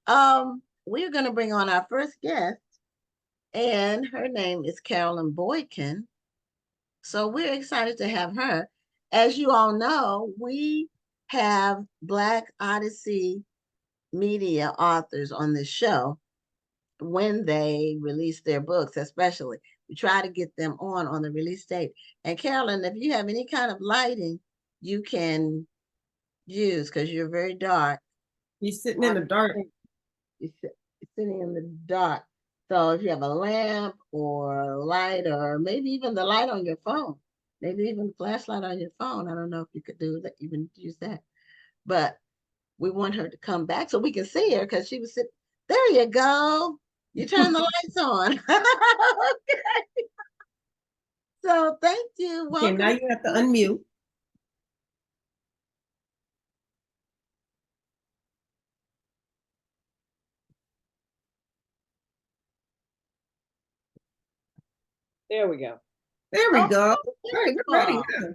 We're going to bring on our first guest, and her name is Carolyn Boykin. So we're excited to have her. As you all know, we have Black Odyssey media authors on this show when they release their books, especially. We try to get them on the release date. And Carolyn, if you have any kind of lighting you can use, because you're very dark. You're sitting in the dark. You're sitting in the dark. So if you have a lamp or a light, or maybe even the light on your phone, maybe even the flashlight on your phone. I don't know if you could do that, even use that. But we want her to come back so we can see her, because she was sitting. There you go. You turn the lights on. Okay. So thank you. Okay, now you have to unmute. There we go. There we go. All right, we're ready now.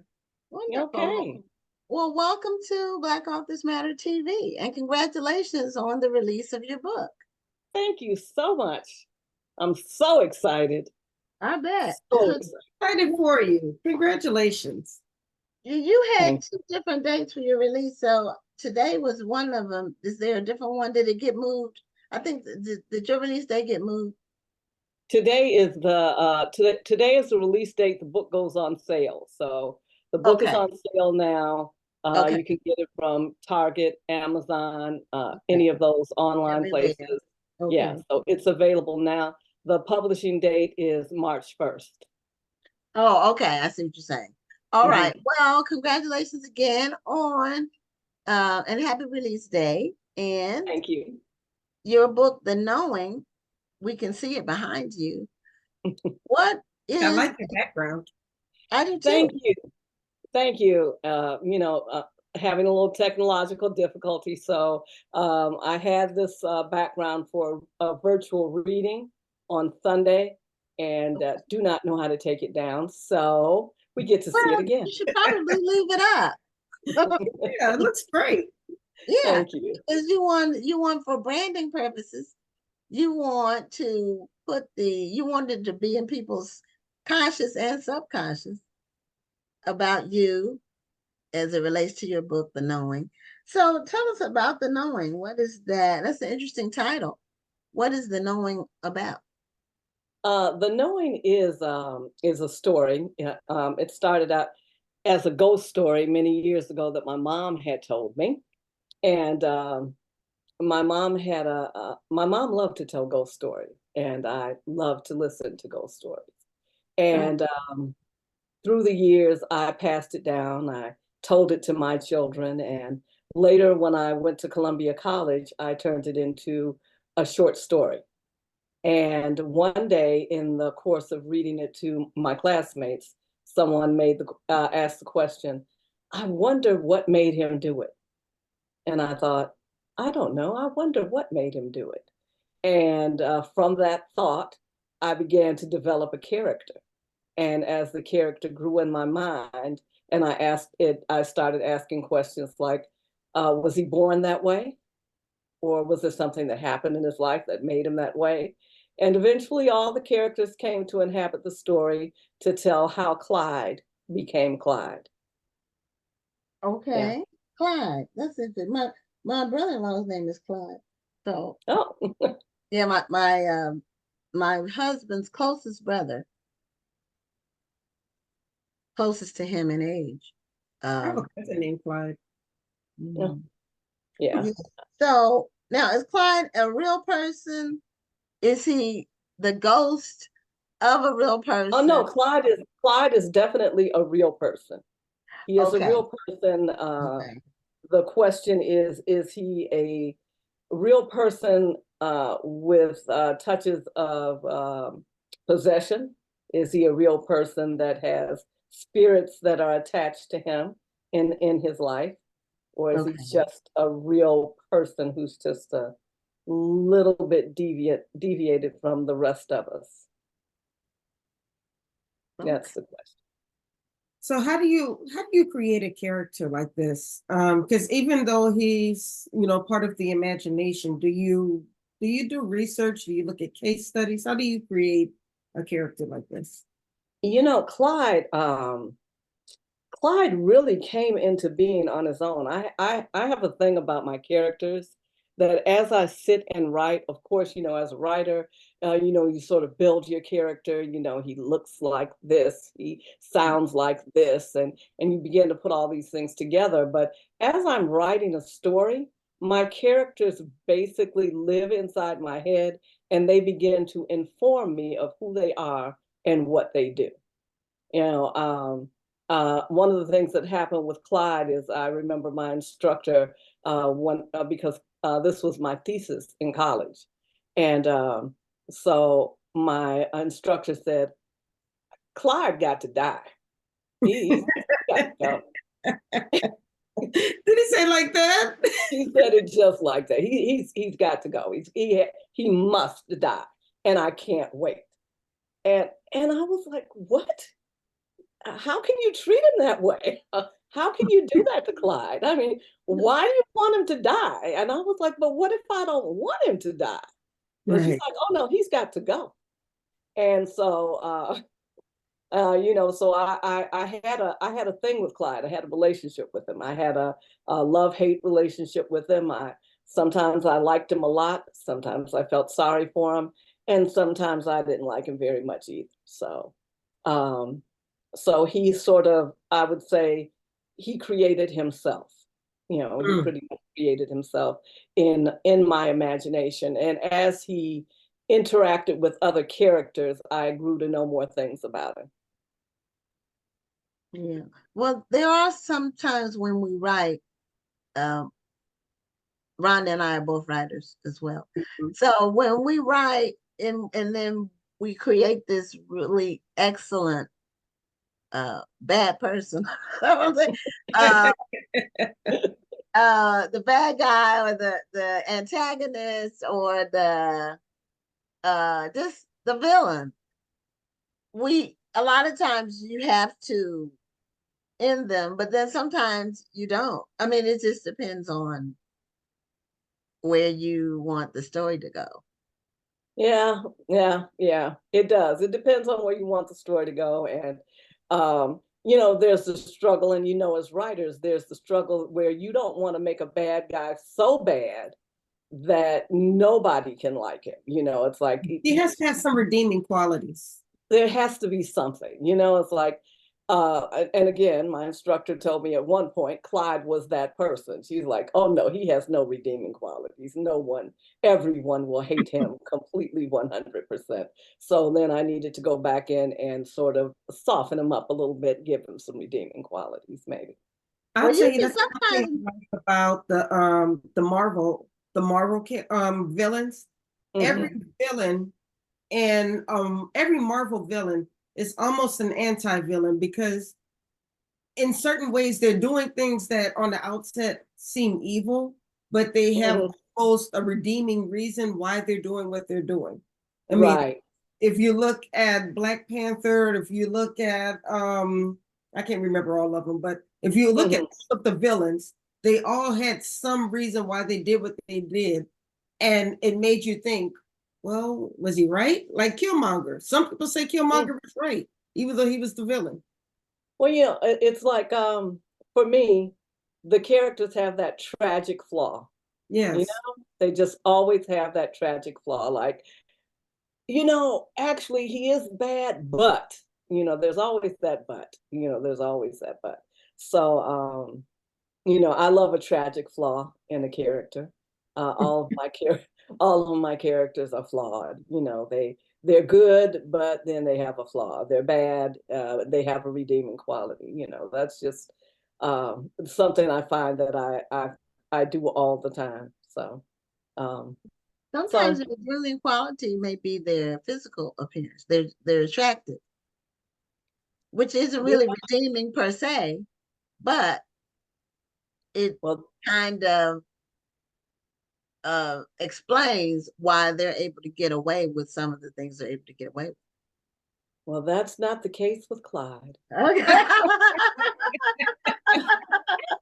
Wonderful. Okay. Well, welcome to Black Authors Matter TV, and congratulations on the release of your book. Thank you so much. I'm so excited. I bet. So excited for you. Congratulations. You had two different dates for your release, so today was one of them. Is there a different one? Did it get moved? I think did your release date get moved? Today is today is the release date. The book goes on sale, so the book is on sale now. You can get it from Target, Amazon, any of those online places. Yeah, so it's available now. The publishing date is March 1st. Oh, okay. I see what you're saying. All right. Well, congratulations again on and happy release day. And thank you. Your book, The Knowing, we can see it behind you. What is I like the background. I do too. Thank you. Thank you. Having a little technological difficulty. So I had this background for a virtual reading on Sunday, and do not know how to take it down. So we get to see it again. You should probably leave it up. Yeah, it looks great. Yeah, thank you. Because you want for branding purposes, you want to you wanted to be in people's conscious and subconscious about you as it relates to your book, The Knowing. So tell us about The Knowing. What is that? That's an interesting title. What is The Knowing about? The Knowing is a story. It started out as a ghost story many years ago that my mom had told me, and my mom loved to tell ghost stories, and I love to listen to ghost stories. And through the years, I passed it down. I told it to my children, and later, when I went to Columbia College, I turned it into a short story. And one day, in the course of reading it to my classmates, someone asked the question, "I wonder what made him do it." And I thought, I don't know. I wonder what made him do it. And from that thought, I began to develop a character. And as the character grew in my mind, and I started asking questions like, was he born that way? Or was there something that happened in his life that made him that way? And eventually all the characters came to inhabit the story to tell how Clyde became Clyde. Okay. Yeah. Clyde. That's interesting. My brother-in-law's name is Clyde. So yeah, my husband's closest brother, closest to him in age. That's a name, Clyde. Yeah. So now, is Clyde a real person? Is he the ghost of a real person? Oh no, Clyde is definitely a real person. He is a real person. The question is he a real person with touches of possession? Is he a real person that has spirits that are attached to him in his life? Or is he just a real person who's just a little bit deviated from the rest of us? That's the question. So how do you create a character like this? Because even though he's, part of the imagination, do you do research? Do you look at case studies? How do you create a character like this? Clyde really came into being on his own. I have a thing about my characters that as I sit and write, of course, as a writer, you sort of build your character. He looks like this, he sounds like this, and you begin to put all these things together. But as I'm writing a story, my characters basically live inside my head, and they begin to inform me of who they are and what they do. You know, one of the things that happened with Clyde is I remember my instructor because this was my thesis in college, and so my instructor said Clyde got to die. He's got to go. Did he say like that? He said it just like that. He's got to go. He must die, and I can't wait. And I was like, what? How can you treat him that way? How can you do that to Clyde? I mean, why do you want him to die? And I was like, but what if I don't want him to die? And she's Right. like, oh no, he's got to go. And so, so I had a thing with Clyde. I had a relationship with him. I had a love-hate relationship with him. Sometimes I liked him a lot. Sometimes I felt sorry for him, and sometimes I didn't like him very much either. Um, so he sort of, I would say, he created himself. He Mm. pretty much created himself in my imagination. And as he interacted with other characters, I grew to know more things about him. Yeah. Well, there are some times when we write, um, Rhonda and I are both writers as well. Mhm. So when we write and then we create this really excellent bad person, uh the bad guy or the antagonist or the just the villain, we a lot of times you have to end them, but then sometimes you don't. I mean, it just depends on where you want the story to go. Yeah, yeah, it does. It depends on where you want the story to go. And, there's the struggle, and as writers, there's the struggle where you don't want to make a bad guy so bad that nobody can like him. It's like He has to have some redeeming qualities. there has to be something. It's like, and again, my instructor told me at one point, Clyde was that person. She's like, oh no, he has no redeeming qualities. No one, everyone will hate him completely 100%. So then I needed to go back in and sort of soften him up a little bit, give him some redeeming qualities, maybe. I'll Well, tell you you, can that's one thing sometimes. I like about the Marvel villains. Every Hmm. villain and every Marvel villain is almost an anti-villain because in certain ways they're doing things that on the outset seem evil, but they have Hmm. almost a redeeming reason why they're doing what they're doing. I mean, Right. if you look at Black Panther, if you look at I can't remember all of them, but if you look at Hmm. all of the villains, they all had some reason why they did what they did. And it made you think, well, was he right? Like Killmonger. Some people say Killmonger was right, even though he was the villain. Well, it's like, for me, the characters have that tragic flaw. Yes. They just always have that tragic flaw. Like, actually, he is bad, but, there's always that but. There's always that but. So, I love a tragic flaw in a character. All of my characters are flawed. They're good, but then they have a flaw. They're bad, they have a redeeming quality. That's just something I find that I do all the time. So, um, Sometimes so the redeeming quality may be their physical appearance. They're attractive, which isn't yeah, really redeeming per se, but it well, kind of explains why they're able to get away with some of the things they're able to get away with. Well, that's not the case with Clyde. Okay.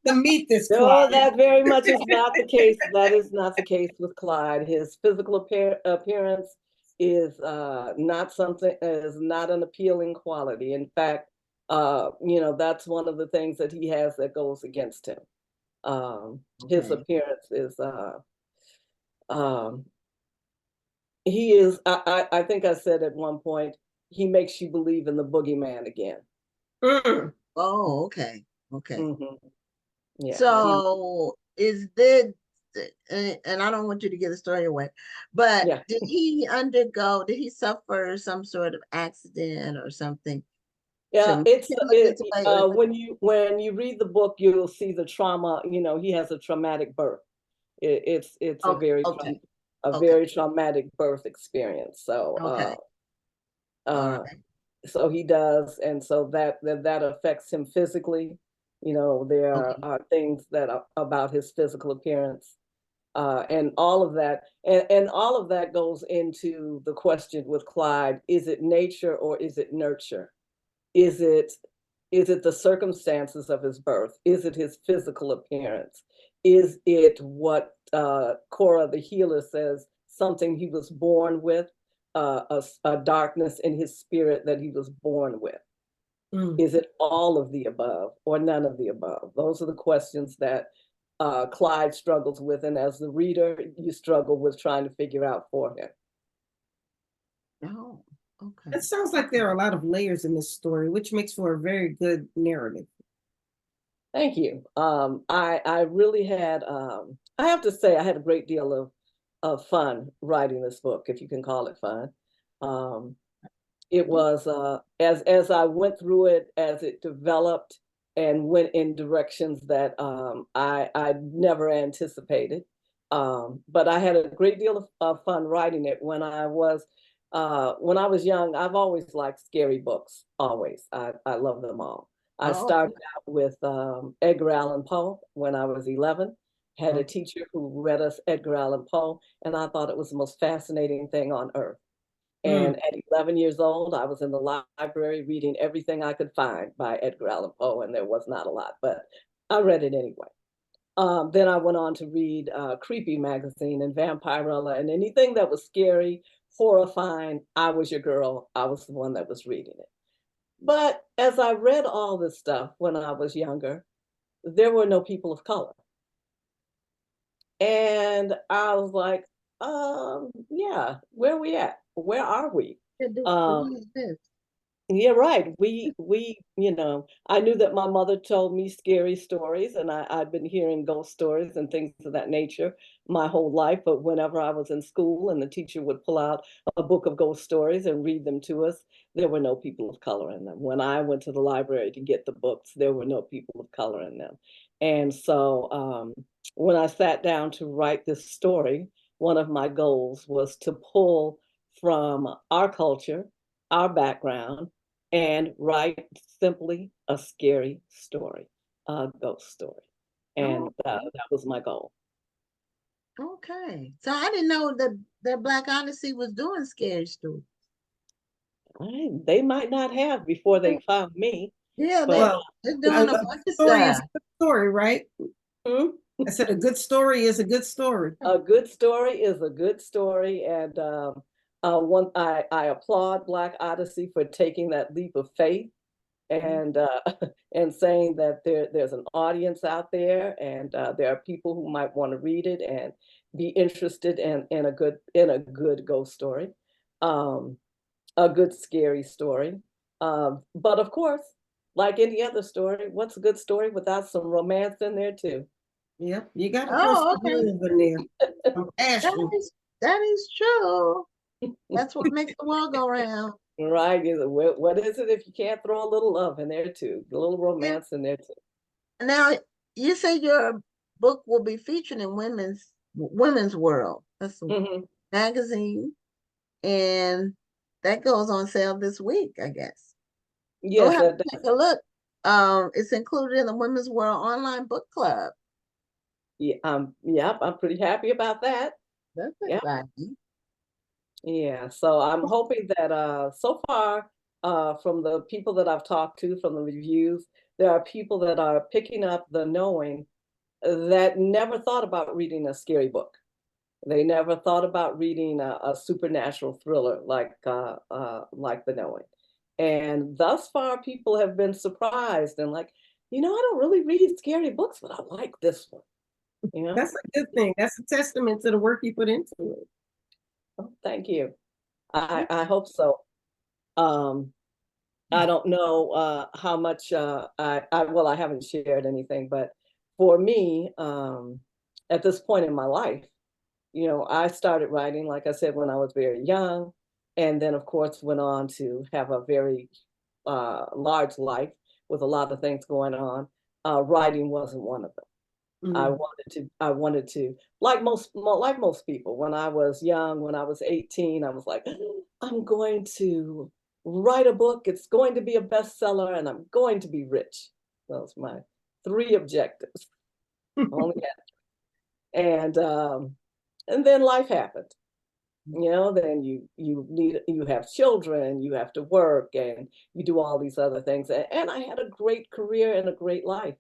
To meet this No, Clyde. that very much is not the case. That is not the case with Clyde. His physical appearance is not an appealing quality. In fact, that's one of the things that he has that goes against him. His Okay. appearance is um, he is. I think I said at one point he makes you believe in the boogeyman again. Mm. Oh, okay. Okay. Yeah. So is this, and I don't want you to give the story away, but Yeah. did he suffer some sort of accident or something to Yeah, make it's him look this way? Or when you read the book, you'll see the trauma. He has a traumatic birth. It's okay, okay, a okay, very traumatic birth experience. okay, all Uh, right. so he does, and so that affects him physically. There Okay. are things that are about his physical appearance, and all of that, and all of that goes into the question with Clyde: is it nature or is it nurture? Is it the circumstances of his birth? Is it his physical appearance? Is it what Cora the healer says, something he was born with, a darkness in his spirit that he was born with? Mm. Is it all of the above or none of the above? Those are the questions that Clyde struggles with. And as the reader, you struggle with trying to figure out for him. Oh, okay. It sounds like there are a lot of layers in this story, which makes for a very good narrative. Thank you. I really had, I have to say, I had a great deal of fun writing this book, if you can call it fun. Um, it was as I went through it, as it developed and went in directions that I never anticipated. But I had a great deal of fun writing it. When I was young, I've always liked scary books. Always, I love them all. I Oh, started out with Edgar Allan Poe when I was 11. Had a okay. teacher who read us Edgar Allan Poe, and I thought it was the most fascinating thing on earth. Mm. And at 11 years old, I was in the library reading everything I could find by Edgar Allan Poe, and there was not a lot, but I read it anyway. Then I went on to read Creepy Magazine and Vampirella, and anything that was scary, horrifying. I was your girl. I was the one that was reading it. But as I read all this stuff when I was younger, there were no people of color. And I was like, yeah, where are we at? Where are we? Um, What is this? Yeah, right. I knew that my mother told me scary stories, and I'd been hearing ghost stories and things of that nature my whole life. But whenever I was in school and the teacher would pull out a book of ghost stories and read them to us, there were no people of color in them. When I went to the library to get the books, there were no people of color in them. And so when I sat down to write this story, one of my goals was to pull from our culture, our background, and write simply a scary story, a ghost story. And Oh, that was my goal. okay. So I didn't know that Black Odyssey was doing scary stories. They might not have before they found me, Yeah, but Well, they're a doing a good bunch of story is stuff. a good story, right? hmm, I said a good story is a good story. a good story is a good story. And I applaud Black Odyssey for taking that leap of faith and and saying that there's an audience out there, and there are people who might want to read it and be interested in a good ghost story, um, a good scary story. But of course, like any other story, what's a good story without some romance in there too? Yeah, you got to throw Oh, some okay. love in there, some That passion. that is true. That's what makes the world go round. Right? What is it if you can't throw a little love in there too, a little Yeah. romance in there too? Now you say your book will be featured in Women's World. That's a Hmm. magazine, and that goes on sale this week, I guess. So we'll Yes, have to take a look. It's included in the Women's World Online Book Club. yeah, yep, I'm pretty happy about that. That's Yeah. exciting. Yeah, so I'm hoping that so far from the people that I've talked to, from the reviews, there are people that are picking up the knowing that never thought about reading a scary book. They never thought about reading a supernatural thriller like The Knowing. And thus far, people have been surprised and like, I don't really read scary books, but I like this one. That's a good thing. That's a testament to the work you put into it. Oh, thank you. I hope so. I don't know how much I haven't shared anything, but for me, at this point in my life, I started writing, like I said, when I was very young, and then of course went on to have a very large life with a lot of things going on. Writing wasn't one of them. Mm. I wanted to, like most people, when I was young, when I was 18, I was like, I'm going to write a book. It's going to be a bestseller and I'm going to be rich. Those my three objectives. Only and then life happened. Then you have children, you have to work, and you do all these other things. And I had a great career and a great life.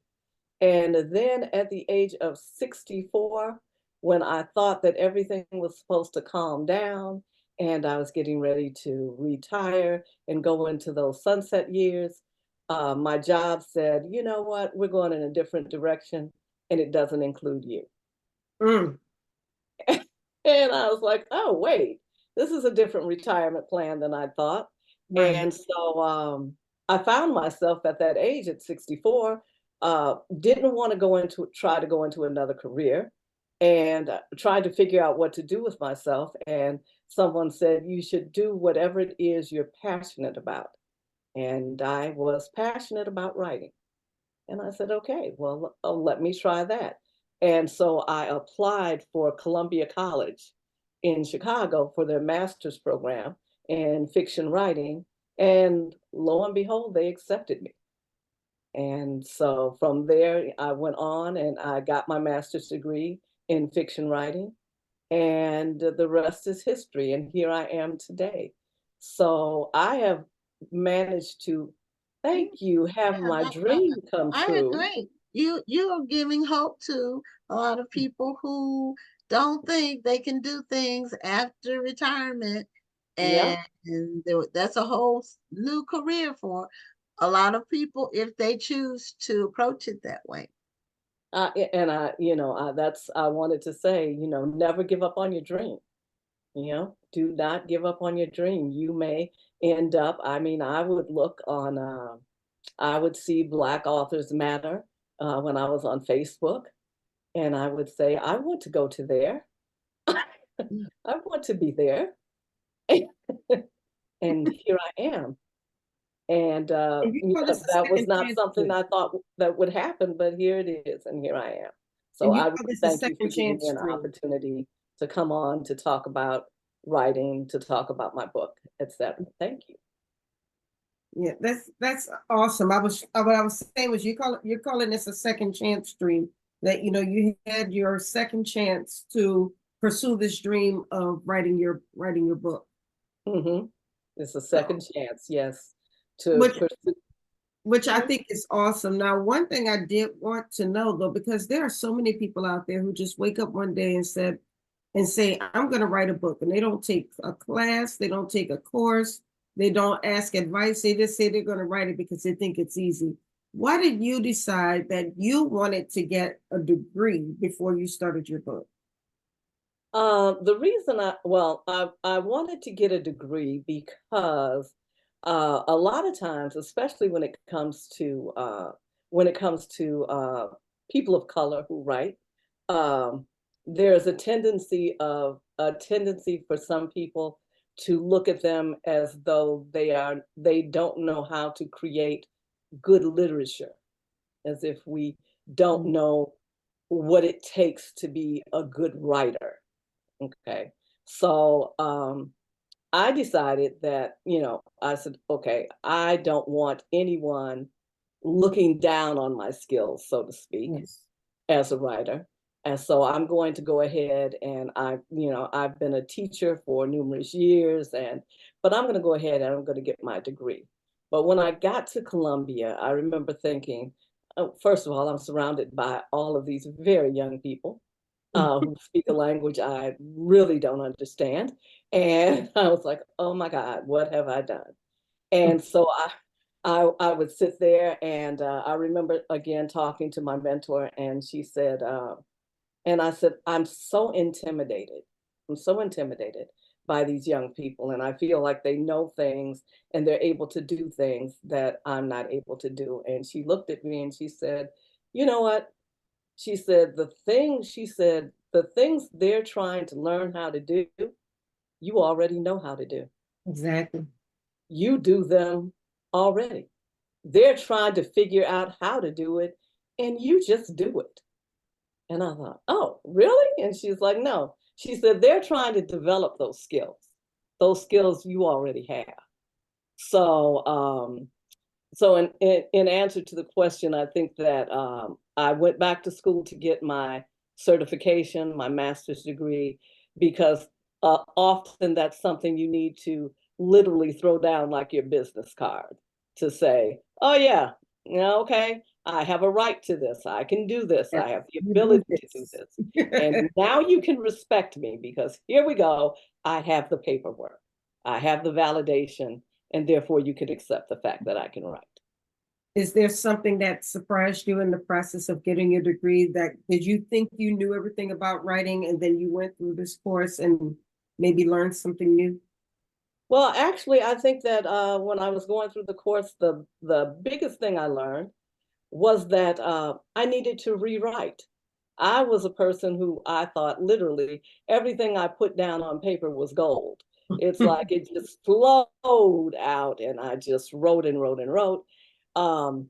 And then at the age of 64, when I thought that everything was supposed to calm down and I was getting ready to retire and go into those sunset years, my job said, you know what, we're going in a different direction and it doesn't include you. Mm. And I was like, oh, wait, this is a different retirement plan than I thought. Right. And so I found myself at that age at 64, didn't want to try to go into another career and tried to figure out what to do with myself. And someone said, you should do whatever it is you're passionate about. And I was passionate about writing. And I said, okay, well, let me try that. And so I applied for Columbia College in Chicago for their master's program in fiction writing. And lo and behold, they accepted me. And so from there, I went on and I got my master's degree in fiction writing. And the rest is history. And here I am today. So I have managed to, thank you, have Yeah, my dream come I true. agree. You are giving hope to a lot of people who don't think they can do things after retirement, Yeah. and that's a whole new career for a lot of people if they choose to approach it that way. And I wanted to say, never give up on your dream. Do not give up on your dream. You may end up, I mean, I would see Black Authors Matter when I was on Facebook, and I would say, I want to go to there. Mm. I want to be there. And here I am. And And you call this a that was second not chance something stream. I thought that would happen, but here it is, and here I am. So And you I call really this a thank you for second giving me chance an stream. opportunity to come on to talk about writing, to talk about my book, etc. Thank you. Yeah, that's awesome. What I was saying was you're calling this a second chance stream. That you had your second chance to pursue this dream of writing your book. Hmm. It's a So, second chance, yes, to which pursue. which I Mhm. think is awesome. Now, one thing I did want to know though, because there are so many people out there who just wake up one day and say, I'm going to write a book, and they don't take a class, they don't take a course, they don't ask advice, they just say they're going to write it because they think it's easy. Why did you decide that you wanted to get a degree before you started your book? The reason I wanted to get a degree because a lot of times, especially when it comes to people of color who write, um, there's a tendency for some people to look at them as though they don't know how to create good literature, as if we don't know what it takes to be a good writer. Okay. So I decided that, I said, okay, I don't want anyone looking down on my skills, so to speak, Yes. as a writer. And so I'm going to go ahead and I've been a teacher for numerous years but I'm going to go ahead and I'm going to get my degree. But when I got to Columbia, I remember thinking, oh, first of all, I'm surrounded by all of these very young people who speak a language I really don't understand. And I was like, oh my God, what have I done? And so I would sit there, and I remember again talking to my mentor, and she said, and I said, I'm so intimidated. I'm so intimidated by these young people. And I feel like they know things and they're able to do things that I'm not able to do. And she looked at me and she said, you know what? She said, the things they're trying to learn how to do, you already know how to do. Exactly. You do them already. They're trying to figure out how to do it, and you just do it. And I thought, oh, really? And she's like, no. She said, they're trying to develop those skills. Those skills you already have. So, so in answer to the question, I think that I went back to school to get my certification, my master's degree, because often that's something you need to literally throw down like your business card to say, oh yeah, okay, I have a right to this. I can do this. I have the You do ability to do this. this. And now you can respect me because here we go. I have the paperwork. I have the validation, and therefore you can accept the fact that I can write. Is there something that surprised you in the process of getting your degree? That did you think you knew everything about writing and then you went through this course and maybe learned something new? Well, actually, I think that when I was going through the course, the biggest thing I learned was that I needed to rewrite. I was a person who I thought literally everything I put down on paper was gold. It's like it just flowed out, and I just wrote and wrote and wrote. Um,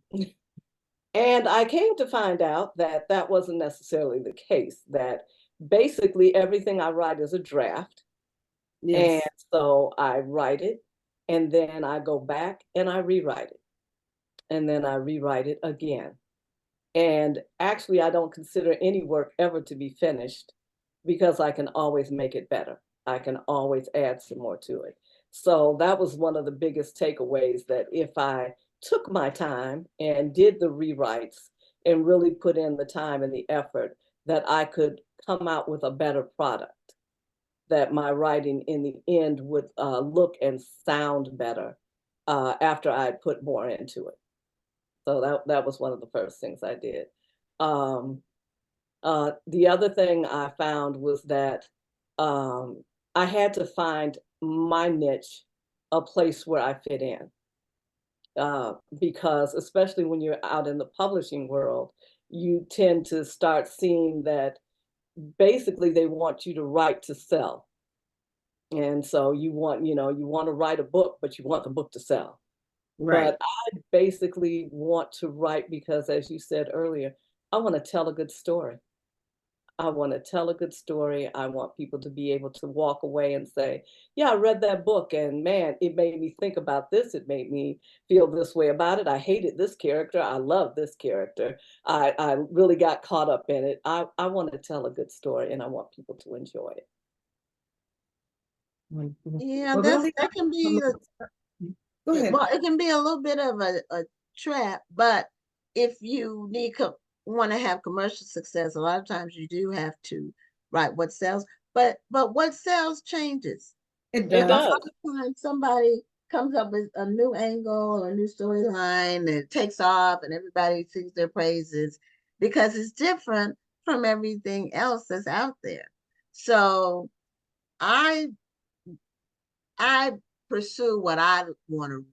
and I came to find out that that wasn't necessarily the case, that basically everything I write is a draft. And Yes. so I write it, and then I go back and I rewrite it, and then I rewrite it again. And actually, I don't consider any work ever to be finished because I can always make it better. I can always add some more to it. So that was one of the biggest takeaways, that if I took my time and did the rewrites and really put in the time and the effort, that I could come out with a better product, that my writing in the end would look and sound better after I had put more into it. So that was one of the first things I did. Um, the other thing I found was that um, I had to find my niche, a place where I fit in. Because especially when you're out in the publishing world, you tend to start seeing that basically they want you to write to sell. And so you want, you want to write a book, but you want the book to sell. Right. But I basically want to write because, as you said earlier, I want to tell a good story. I want to tell a good story. I want people to be able to walk away and say, yeah, I read that book and man, it made me think about this. It made me feel this way about it. I hated this character. I love this character. I really got caught up in it. I want to tell a good story and I want people to enjoy it. Wonderful. Yeah, Well, we only that have can a be minute. Go ahead. well, it can be a little bit of a trap, but if you want to have commercial success, a lot of times you do have to write what sells. But what sells changes. It It A does. lot does. of times somebody comes up with a new angle or a new storyline and it takes off and everybody sings their praises because it's different from everything else that's out there. So I I pursue what I want to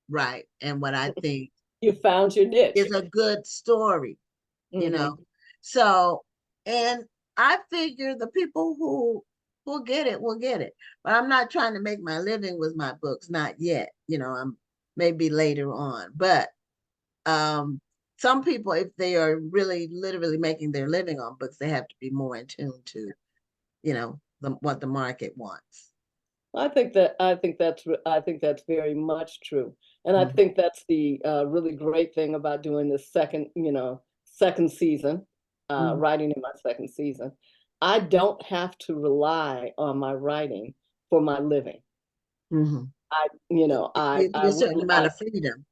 write and what I think You found your is niche. a good story, you know. Hmm. So, and I figure the people who will get it will get it. But I'm not trying to make my living with my books, not yet. I'm maybe later on. But um some people, if they are really literally making their living on books, they have to be more in tune to, what the market wants. I think that's very much true, and I Mhm. think that's the really great thing about doing this second season, Mhm. writing in my second season. I don't have to rely on my writing for my living. Mhm. It gives you I a certain really amount like. of freedom.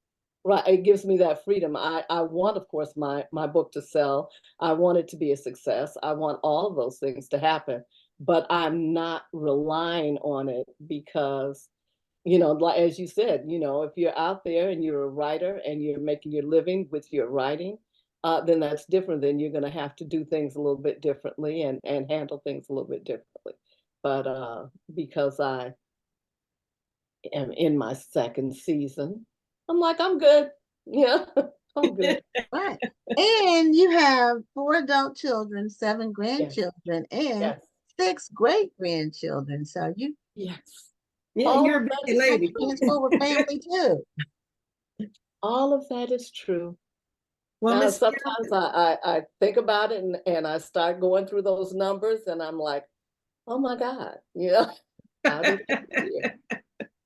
Right, it gives me that freedom. I want, of course, my book to sell. I want it to be a success. I want all of those things to happen, but I'm not relying on it because, like as you said, if you're out there and you're a writer and you're making your living with your writing, then that's different. Then you're going to have to do things a little bit differently and handle things a little bit differently. But because I am in my second season, I'm like, I'm good. Yeah, I'm good. Right. And you have 4 adult children, 7 Yes, grandchildren, and yes, 6 great grandchildren. So you yes. Yeah, All you're of a that busy is have a lady. true. hands full with family too. All of that is true. Well, Now, Miss sometimes I think about it and I start going through those numbers and I'm like, oh my God, how did it get here?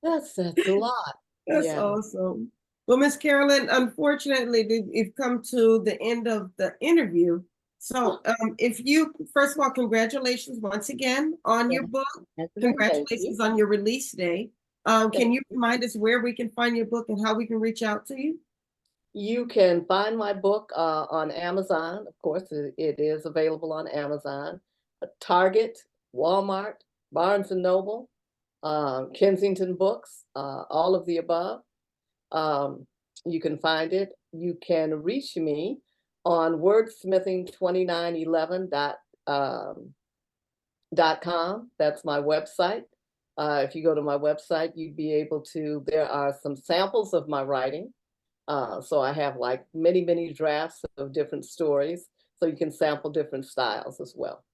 That's a lot. That's Yeah. awesome. Well, Miss Carolyn, unfortunately, we've come to the end of the interview. So, if you, first of all, congratulations once again on your book. Thank you. Congratulations on your release day. Can Thank you remind us where we can find your book and how we can reach out to you? You can find my book on Amazon. Of course, it is available on Amazon, Target, Walmart, Barnes and Noble, Kensington Books, all of the above. Um, you can find it. You can reach me on wordsmithing2911.com. That's my website. If you go to my website, you'd be able to, there are some samples of my writing. So I have like many, many drafts of different stories. So you can sample different styles as well.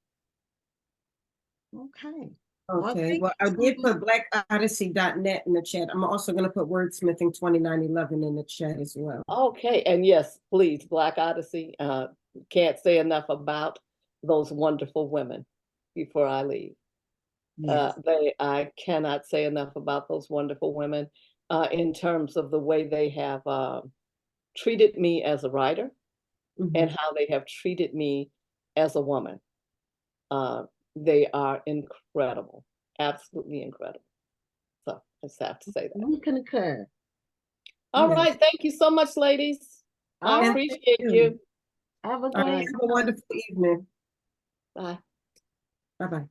Okay. Well, Okay, thank well, I you so did much. put blackodyssey.net in the chat. I'm also going to put wordsmithing2911 in the chat as well. Okay, and yes, please, Black Odyssey. Can't say enough about those wonderful women before I leave. Yes. I cannot say enough about those wonderful women in terms of the way they have treated me as a writer and how they have treated me as a woman. Uh, they are incredible, absolutely incredible. So I just have to say that. We concur. All Yes. right, thank you so much, ladies. I All And right. thank appreciate you. you. Have a All right, great Bye. have a one. wonderful evening. Bye. Bye-bye.